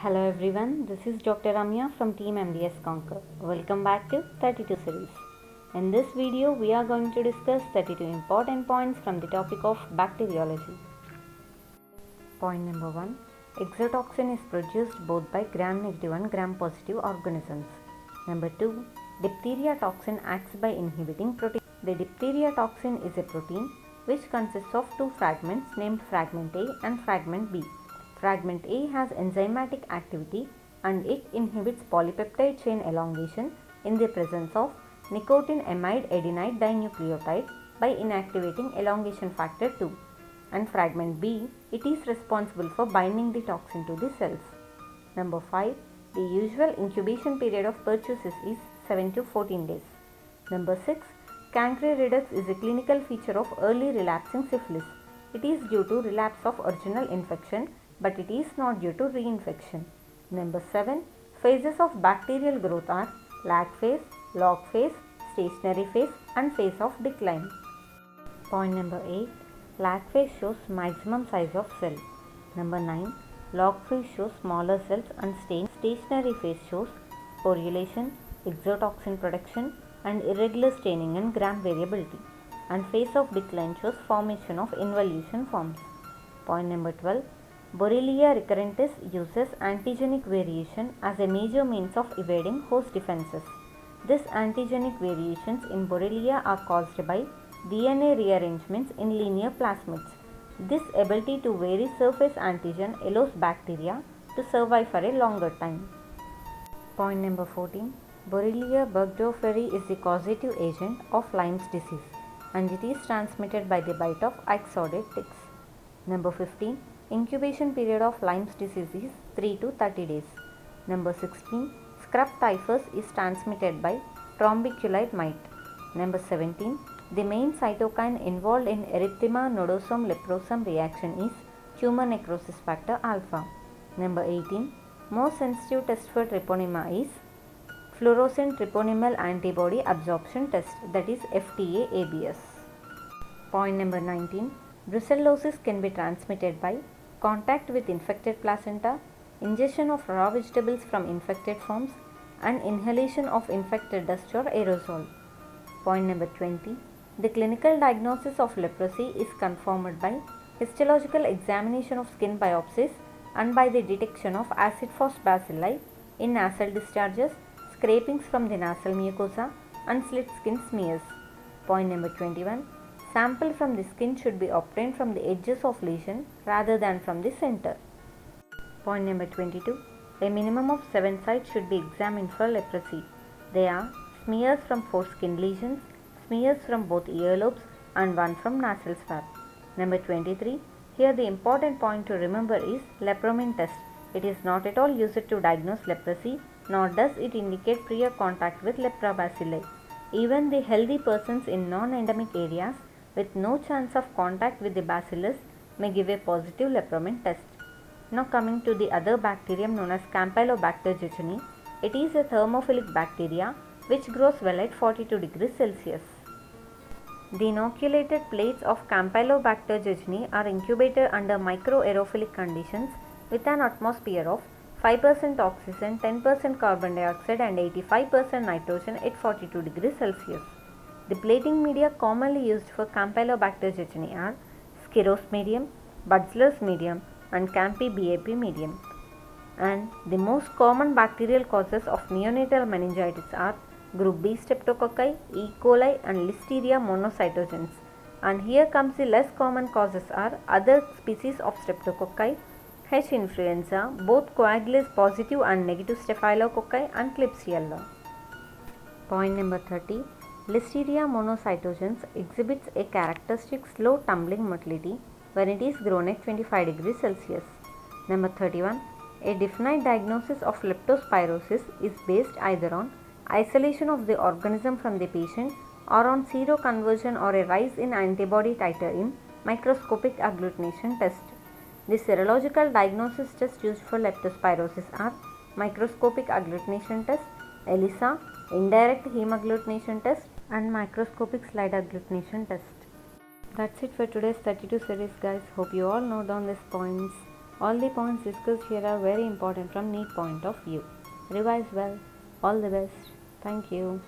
Hello everyone, this is Dr. Ramya from Team MDS Conquer. Welcome back to 32 series. In this video, we are going to discuss 32 important points from the topic of bacteriology. Point number 1. Exotoxin is produced both by gram-negative and gram-positive organisms. Number 2. Diphtheria toxin acts by inhibiting protein. The diphtheria toxin is a protein which consists of two fragments named fragment A and fragment B. Fragment A has enzymatic activity and it inhibits polypeptide chain elongation in the presence of nicotinamide adenine dinucleotide by inactivating elongation factor 2. And fragment B, it is responsible for binding the toxin to the cells. Number 5. The usual incubation period of pertussis is 7 to 14 days. Number 6. Cancre redux is a clinical feature of early relapsing syphilis. It is due to relapse of original infection, but it is not due to reinfection. Number 7. Phases of bacterial growth are lag phase, log phase, stationary phase and phase of decline. Point number 8. Lag phase shows maximum size of cell. Number 9. Log phase shows smaller cells and stationary phase shows sporulation, exotoxin production and irregular staining and gram variability. And phase of decline shows formation of involution forms. Point number 12. Borrelia recurrentis uses antigenic variation as a major means of evading host defenses. These antigenic variations in Borrelia are caused by DNA rearrangements in linear plasmids. This ability to vary surface antigen allows bacteria to survive for a longer time. Point number 14. Borrelia burgdorferi is the causative agent of Lyme's disease and it is transmitted by the bite of ixoid ticks. Number 15. Incubation period of Lyme's disease is 3 to 30 days. Number 16. Scrub typhus is transmitted by trombiculite mite. Number 17. The main cytokine involved in erythema nodosum leprosum reaction is tumor necrosis factor alpha. Number 18. Most sensitive test for treponema is fluorescent treponemal antibody absorption test, that is FTA-ABS. Point number 19. Brucellosis can be transmitted by contact with infected placenta, ingestion of raw vegetables from infected forms and inhalation of infected dust or aerosol. Point number 20. The clinical diagnosis of leprosy is confirmed by histological examination of skin biopsies and by the detection of acid fast bacilli in nasal discharges, scrapings from the nasal mucosa and slit skin smears. Point number 21. Sample from the skin should be obtained from the edges of lesion rather than from the center. Point number 22. A minimum of 7 sites should be examined for leprosy. They are smears from 4 skin lesions, smears from both earlobes and 1 from nasal swab. Number 23. Here the important point to remember is lepromin test. It is not at all used to diagnose leprosy, nor does it indicate prior contact with lepra bacilli. Even the healthy persons in non-endemic areas with no chance of contact with the bacillus may give a positive lepromin test. Now coming to the other bacterium known as Campylobacter jejuni. It is a thermophilic bacteria which grows well at 42 degrees Celsius. The inoculated plates of Campylobacter jejuni are incubated under microaerophilic conditions with an atmosphere of 5% oxygen, 10% carbon dioxide and 85% nitrogen at 42 degrees Celsius. The plating media commonly used for Campylobacter jejuni are Skyros medium, Budzler's medium and Campi BAP medium. And the most common bacterial causes of neonatal meningitis are Group B Streptococci, E. coli and Listeria monocytogenes. And here comes the less common causes are other species of Streptococci, H. influenza, both coagulase positive and negative Staphylococci and Klebsiella. Point number 30. Listeria monocytogenes exhibits a characteristic slow tumbling motility when it is grown at 25 degrees Celsius. Number 31. A definite diagnosis of leptospirosis is based either on isolation of the organism from the patient or on seroconversion or a rise in antibody titer in microscopic agglutination test. The serological diagnosis tests used for leptospirosis are microscopic agglutination test, ELISA, indirect hemagglutination test and microscopic slide agglutination test. That's it for today's 32 series guys. Hope you all note down these points. All the points discussed here are very important from NEET point of view. Revise well. All the best. Thank you.